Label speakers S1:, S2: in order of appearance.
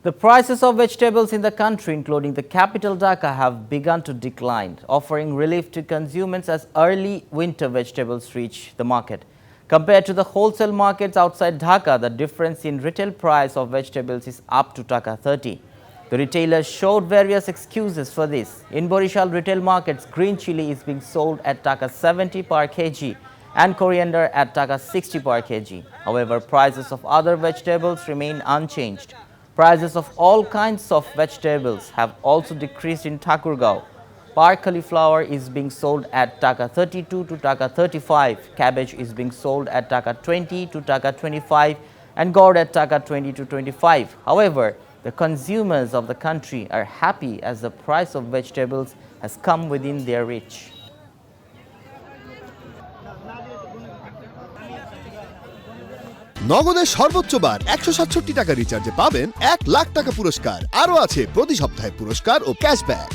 S1: The prices of vegetables in the country, including the capital Dhaka, have begun to decline, offering relief to consumers as early winter vegetables reach the market. Compared to the wholesale markets outside Dhaka, the difference in retail price of vegetables is up to Taka 30. The retailers showed various excuses for this. In Borishal retail markets, green chili is being sold at Taka 70 per kg and coriander at Taka 60 per kg. However, prices of other vegetables remain unchanged. Prices of all kinds of vegetables have also decreased in Thakurgaon. Par cauliflower is being sold at Taka 32 to Taka 35. Cabbage is being sold at Taka 20 to Taka 25 and gourd at Taka 20 to 25. However, the consumers of the country are happy as the price of vegetables has come within their reach.
S2: নগদের সর্বোচ্চ বার 167 টাকা রিচার্জে পাবেন 1 লাখ টাকা পুরস্কার। আরও আছে প্রতি সপ্তাহে পুরস্কার ও ক্যাশব্যাক।